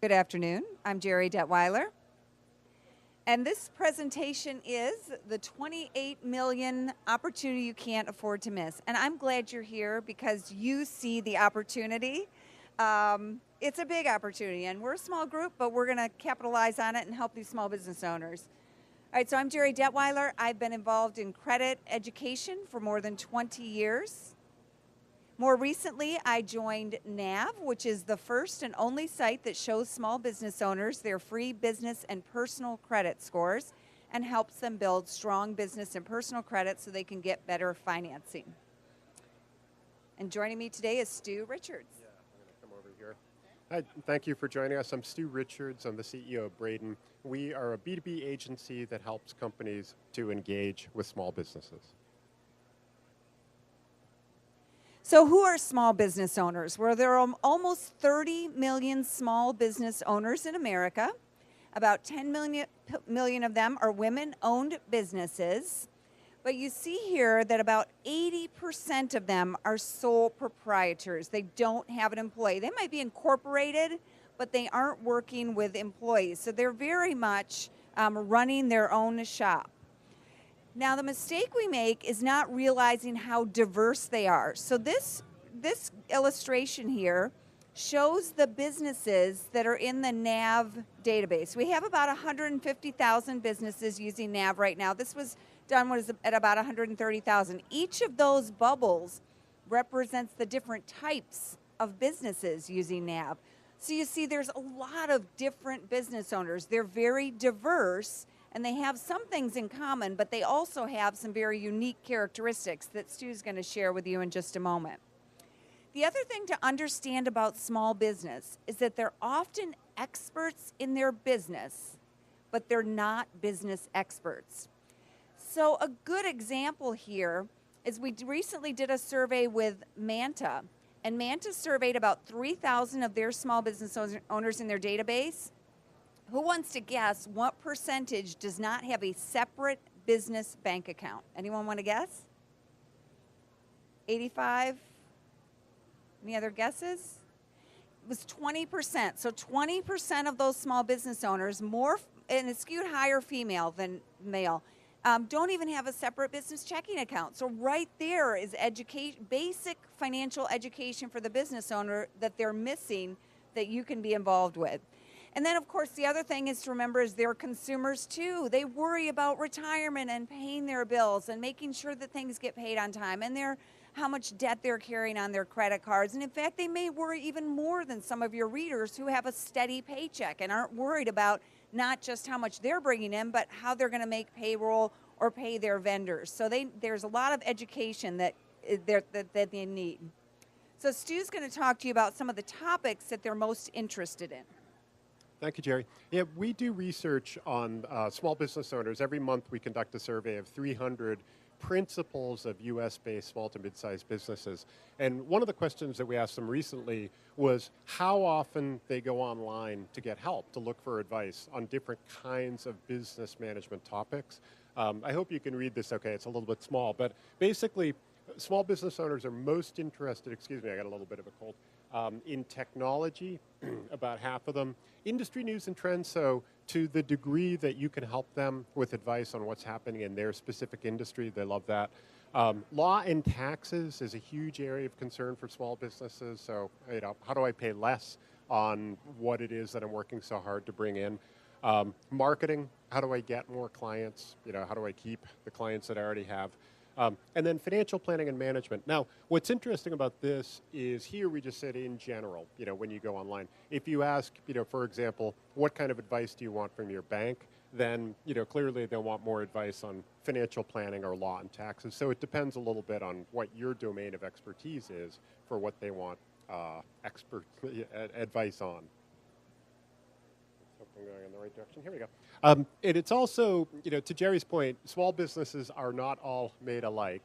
Good afternoon. I'm Gerri Detweiler. And this presentation is the 28 million opportunity you can't afford to miss. And I'm glad you're here because you see the opportunity. It's a big opportunity, and we're a small group, but we're going to capitalize on it and help these small business owners. All right, so I'm Gerri Detweiler. I've been involved in credit education for more than 20 years. More recently, I joined NAV, which is the first and only site that shows small business owners their free business and personal credit scores and helps them build strong business and personal credit so they can get better financing. And joining me today is Stu Richards. Yeah, I'm going to come over here. Hi, thank you for joining us. I'm Stu Richards. I'm the CEO of Braden. We are a B2B agency that helps companies to engage with small businesses. So who are small business owners? Well, there are almost 30 million small business owners in America. About 10 million of them are women-owned businesses. But you see here that about 80% of them are sole proprietors. They don't have an employee. They might be incorporated, but they aren't working with employees. So they're very much running their own shop. Now, the mistake we make is not realizing how diverse they are. So this illustration here shows the businesses that are in the NAV database. We have about 150,000 businesses using NAV right now. This was done at about 130,000. Each of those bubbles represents the different types of businesses using NAV. So you see there's a lot of different business owners. They're very diverse, and they have some things in common, but they also have some very unique characteristics that Stu's going to share with you in just a moment. The other thing to understand about small business is that they're often experts in their business, but they're not business experts. So a good example here is we recently did a survey with Manta, and Manta surveyed about 3,000 of their small business owners in their database. Who wants to guess what percentage does not have a separate business bank account? Anyone want to guess? 85? Any other guesses? It was 20%. So 20% of those small business owners, and it's skewed higher female than male, don't even have a separate business checking account. So right there is basic financial education for the business owner that they're missing that you can be involved with. And then, of course, the other thing is to remember is they're consumers, too. They worry about retirement and paying their bills and making sure that things get paid on time and how much debt they're carrying on their credit cards. And, in fact, they may worry even more than some of your readers who have a steady paycheck and aren't worried about not just how much they're bringing in, but how they're going to make payroll or pay their vendors. So there's a lot of education that they need. So Stu's going to talk to you about some of the topics that they're most interested in. Thank you, Gerri. Yeah, we do research on small business owners. Every month we conduct a survey of 300 principals of US-based small to mid-sized businesses. And one of the questions that we asked them recently was how often they go online to get help, to look for advice on different kinds of business management topics. I hope you can read this okay, it's a little bit small, but basically small business owners are most interested, excuse me, I got a little bit of a cold, in technology, about half of them. Industry news and trends, so to the degree that you can help them with advice on what's happening in their specific industry, they love that. Law and taxes is a huge area of concern for small businesses, so how do I pay less on what it is that I'm working so hard to bring in? Marketing, how do I get more clients? How do I keep the clients that I already have? And then financial planning and management. Now, what's interesting about this is here we just said in general, when you go online. If you ask, for example, what kind of advice do you want from your bank, then, clearly they'll want more advice on financial planning or law and taxes. So it depends a little bit on what your domain of expertise is for what they want advice on. I'm going in the right direction. Here we go. And it's also, to Gerri's point, small businesses are not all made alike.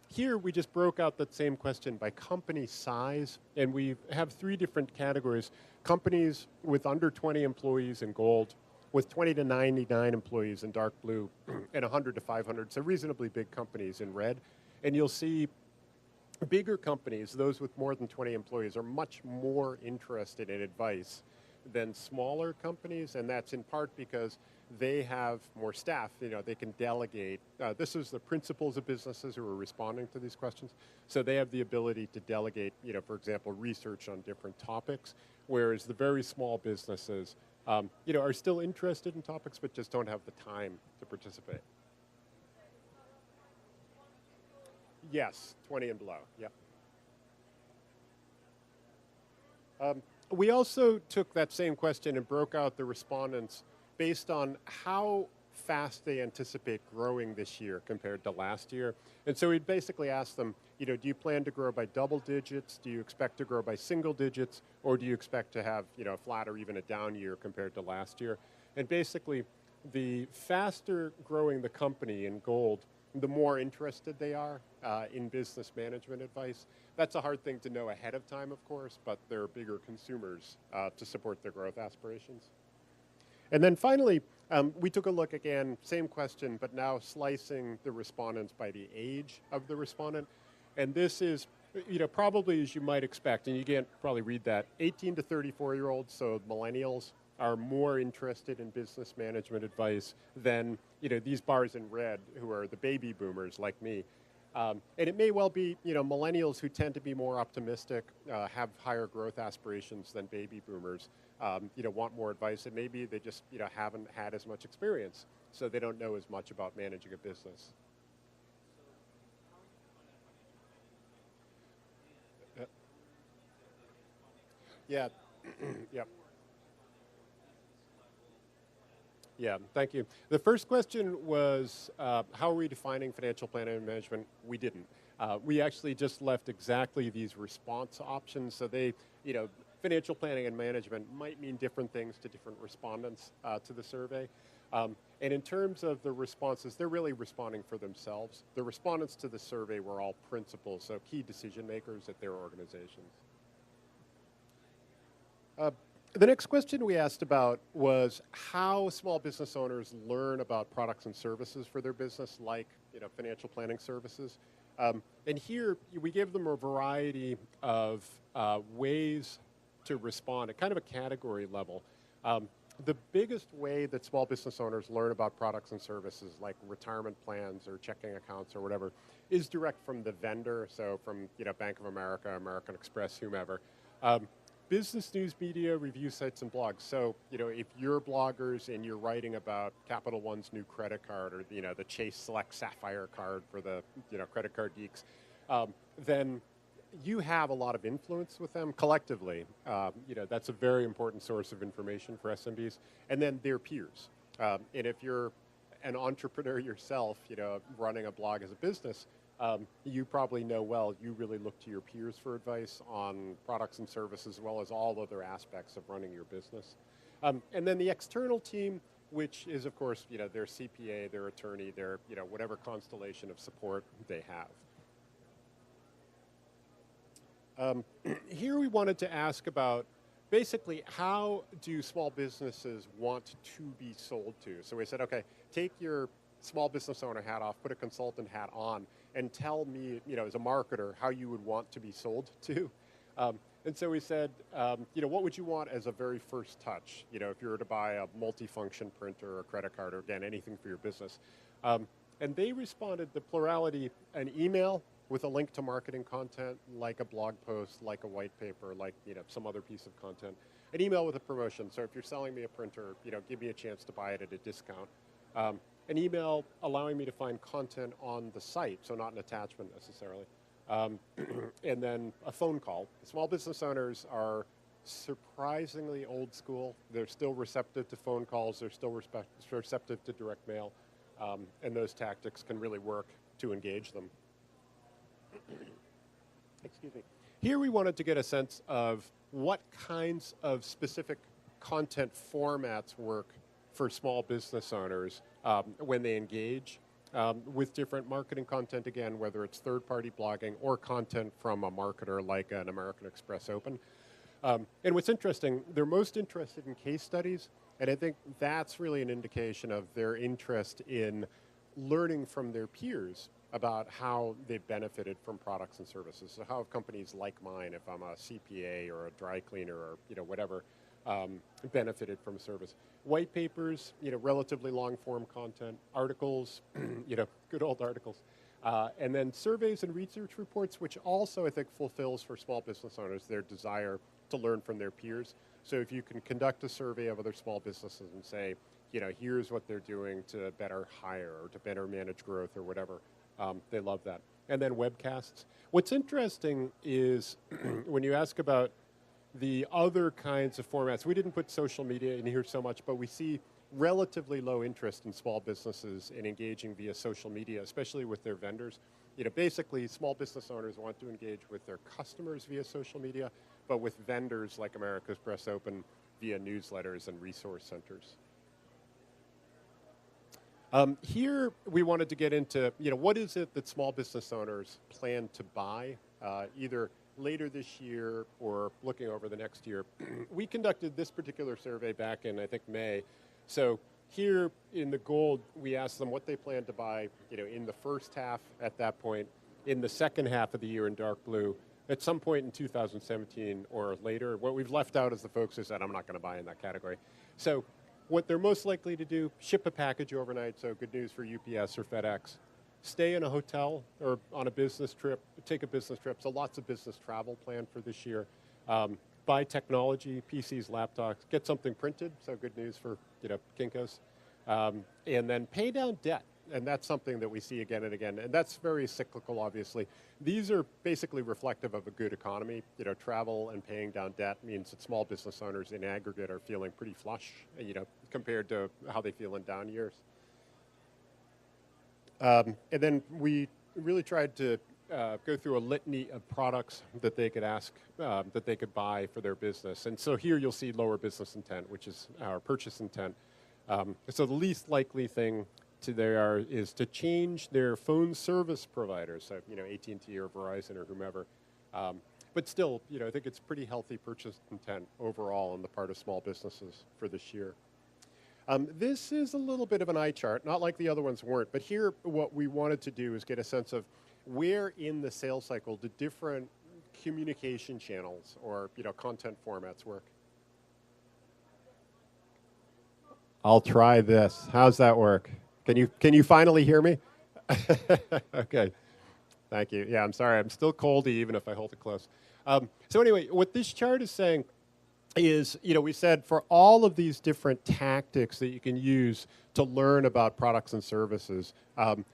Here we just broke out that same question by company size, and we have 3 different categories. Companies with under 20 employees in gold, with 20 to 99 employees in dark blue, and 100 to 500, so reasonably big companies in red. And you'll see bigger companies, those with more than 20 employees, are much more interested in advice than smaller companies, and that's in part because they have more staff. They can delegate. This is the principals of businesses who are responding to these questions. So they have the ability to delegate, for example, research on different topics, whereas the very small businesses, are still interested in topics but just don't have the time to participate. Yes, 20 and below. Yep. We also took that same question and broke out the respondents based on how fast they anticipate growing this year compared to last year. And so we basically asked them, do you plan to grow by double digits? Do you expect to grow by single digits? Or do you expect to have, a flat or even a down year compared to last year? And basically, the faster growing the company in gold, the more interested they are in business management advice. That's a hard thing to know ahead of time, of course, but they're bigger consumers to support their growth aspirations. And then finally, we took a look again, same question, but now slicing the respondents by the age of the respondent. And this is, probably as you might expect, and you can't probably read that, 18 to 34-year-olds, so millennials, are more interested in business management advice than, these bars in red, who are the baby boomers like me. And it may well be, millennials who tend to be more optimistic, have higher growth aspirations than baby boomers, want more advice, and maybe they just, haven't had as much experience, so they don't know as much about managing a business. Yeah. Yeah. Yeah, thank you. The first question was, how are we defining financial planning and management? We didn't. We actually just left exactly these response options. So they, financial planning and management might mean different things to different respondents to the survey. And in terms of the responses, they're really responding for themselves. The respondents to the survey were all principals, so key decision makers at their organizations. The next question we asked about was how small business owners learn about products and services for their business, like financial planning services. And here we gave them a variety of ways to respond at kind of a category level. The biggest way that small business owners learn about products and services, like retirement plans or checking accounts or whatever, is direct from the vendor. So from Bank of America, American Express, whomever. Business news media, review sites, and blogs. So, if you're bloggers and you're writing about Capital One's new credit card or, the Chase Select Sapphire card for the, credit card geeks, then you have a lot of influence with them collectively. That's a very important source of information for SMBs. And then their peers. And if you're an entrepreneur yourself, running a blog as a business, you probably know well, you really look to your peers for advice on products and services, as well as all other aspects of running your business. And then the external team, which is, of course, their CPA, their attorney, their, whatever constellation of support they have. Here we wanted to ask about basically how do small businesses want to be sold to? So we said, okay, take your small business owner hat off, put a consultant hat on, and tell me, as a marketer, how you would want to be sold to. And so we said, what would you want as a very first touch? If you were to buy a multifunction printer or a credit card or, again, anything for your business. And they responded, the plurality, an email with a link to marketing content, like a blog post, like a white paper, like, some other piece of content. An email with a promotion. So if you're selling me a printer, give me a chance to buy it at a discount. An email allowing me to find content on the site, so not an attachment necessarily. And then a phone call. Small business owners are surprisingly old school. They're still receptive to phone calls. They're still receptive to direct mail. And those tactics can really work to engage them. Excuse me. Here we wanted to get a sense of what kinds of specific content formats work for small business owners when they engage with different marketing content, again, whether it's third-party blogging or content from a marketer like an American Express Open. And what's interesting, they're most interested in case studies, and I think that's really an indication of their interest in learning from their peers about how they've benefited from products and services. So how have companies like mine, if I'm a CPA or a dry cleaner or whatever, benefited from a service. White papers, relatively long form content, articles, good old articles. And then surveys and research reports, which also I think fulfills for small business owners their desire to learn from their peers. So if you can conduct a survey of other small businesses and say, here's what they're doing to better hire or to better manage growth or whatever, they love that. And then webcasts. What's interesting is when you ask about the other kinds of formats, we didn't put social media in here so much, but we see relatively low interest in small businesses in engaging via social media, especially with their vendors. Basically, small business owners want to engage with their customers via social media, but with vendors like America's Press Open via newsletters and resource centers. Here, we wanted to get into, what is it that small business owners plan to buy, either later this year or looking over the next year. We conducted this particular survey back in, I think, May. So here in the gold, we asked them what they plan to buy, in the first half at that point, in the second half of the year in dark blue, at some point in 2017 or later. What we've left out is the folks who said, I'm not going to buy in that category. So what they're most likely to do, ship a package overnight, so good news for UPS or FedEx. Stay in a hotel or on a business trip, take a business trip. So lots of business travel planned for this year. Buy technology, PCs, laptops, get something printed. So good news for Kinko's. And then pay down debt. And that's something that we see again and again. And that's very cyclical, obviously. These are basically reflective of a good economy. Travel and paying down debt means that small business owners in aggregate are feeling pretty flush, compared to how they feel in down years. And then we really tried to go through a litany of products that they could ask, that they could buy for their business. And so here you'll see lower business intent, which is our purchase intent. So the least likely thing is to change their phone service providers, so AT&T or Verizon or whomever. But still, I think it's pretty healthy purchase intent overall on the part of small businesses for this year. This is a little bit of an eye chart, not like the other ones weren't, but here what we wanted to do is get a sense of where in the sales cycle do different communication channels or content formats work. I'll try this. How's that work? Can you finally hear me? Okay. Thank you. Yeah, I'm sorry. I'm still coldy even if I hold it close. So anyway, what this chart is saying is, we said for all of these different tactics that you can use to learn about products and services,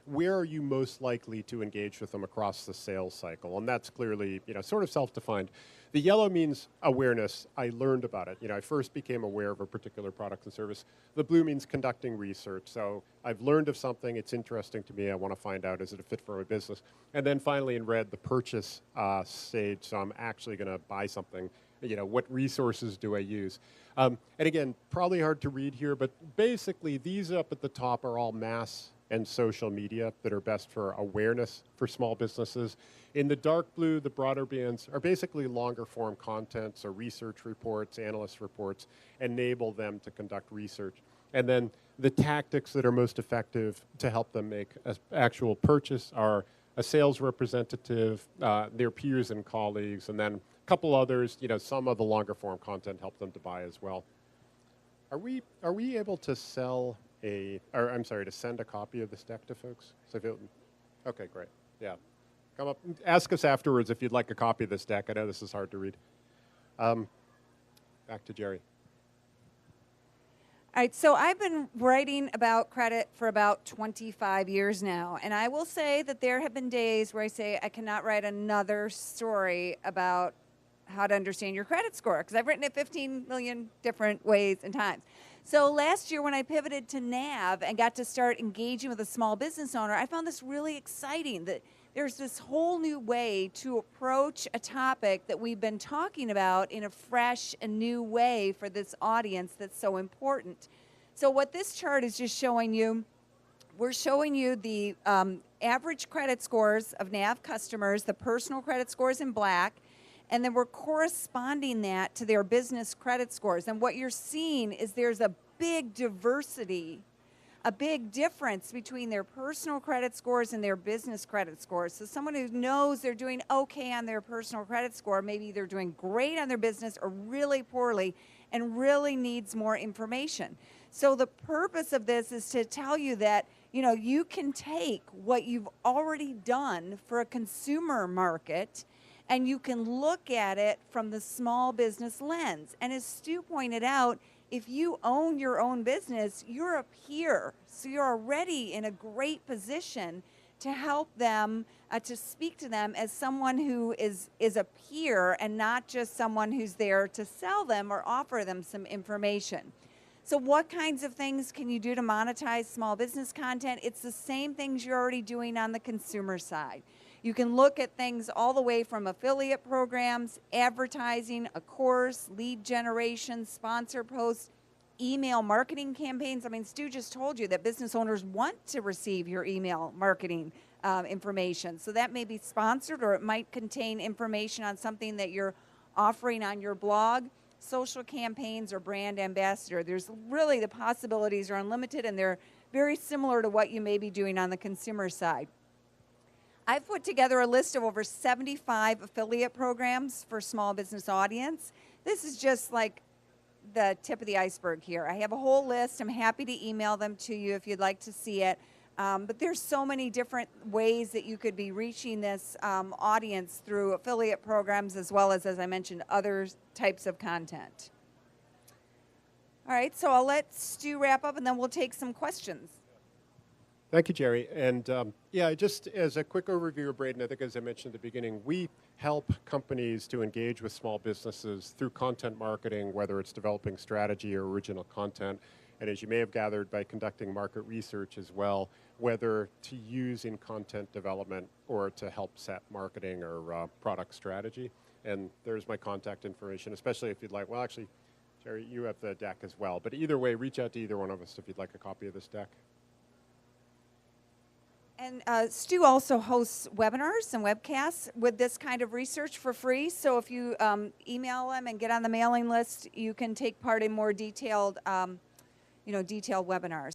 where are you most likely to engage with them across the sales cycle? And that's clearly, sort of self-defined. The yellow means awareness. I learned about it. I first became aware of a particular product and service. The blue means conducting research. So I've learned of something. It's interesting to me. I want to find out, is it a fit for my business? And then finally in red, the purchase stage. So I'm actually going to buy something. What resources do I use? And again, probably hard to read here, but basically these up at the top are all mass and social media that are best for awareness for small businesses. In the dark blue, the broader bands are basically longer form content, so research reports, analyst reports, enable them to conduct research. And then the tactics that are most effective to help them make an actual purchase are a sales representative, their peers and colleagues, and then a couple others, some of the longer form content help them to buy as well. Are we able to send a copy of this deck to folks? So okay, great. Yeah. Come up, ask us afterwards if you'd like a copy of this deck. I know this is hard to read. Back to Gerri. All right, so I've been writing about credit for about 25 years now, and I will say that there have been days where I say I cannot write another story about how to understand your credit score, because I've written it 15 million different ways and times. So last year when I pivoted to NAV and got to start engaging with a small business owner, I found this really exciting, that there's this whole new way to approach a topic that we've been talking about in a fresh and new way for this audience that's so important. So what this chart is just showing you, we're showing you the average credit scores of NAV customers, the personal credit scores in black, and then we're corresponding that to their business credit scores. And what you're seeing is there's a big diversity, a big difference between their personal credit scores and their business credit scores. So someone who knows they're doing okay on their personal credit score, maybe they're doing great on their business or really poorly, and really needs more information. So the purpose of this is to tell you that, you can take what you've already done for a consumer market and you can look at it from the small business lens. And as Stu pointed out, if you own your own business, you're a peer. So you're already in a great position to help them, to speak to them as someone who is a peer and not just someone who's there to sell them or offer them some information. So what kinds of things can you do to monetize small business content? It's the same things you're already doing on the consumer side. You can look at things all the way from affiliate programs, advertising, a course, lead generation, sponsor posts, email marketing campaigns. I mean, Stu just told you that business owners want to receive your email marketing information. So that may be sponsored, or it might contain information on something that you're offering on your blog, social campaigns, or brand ambassador. There's really, the possibilities are unlimited, and they're very similar to what you may be doing on the consumer side. I've put together a list of over 75 affiliate programs for small business audience. This is just like the tip of the iceberg here. I have a whole list. I'm happy to email them to you if you'd like to see it. But there's so many different ways that you could be reaching this audience through affiliate programs, as well as I mentioned, other types of content. All right, so I'll let Stu wrap up, and then we'll take some questions. Thank you, Gerri. And yeah, just as a quick overview of Braden, I think as I mentioned at the beginning, we help companies to engage with small businesses through content marketing, whether it's developing strategy or original content. And as you may have gathered by conducting market research as well, whether to use in content development or to help set marketing or product strategy. And there's my contact information, especially if you'd like, well, actually, Gerri, you have the deck as well. But either way, reach out to either one of us if you'd like a copy of this deck. And Stu also hosts webinars and webcasts with this kind of research for free. So if you email him and get on the mailing list, you can take part in more detailed, detailed webinars.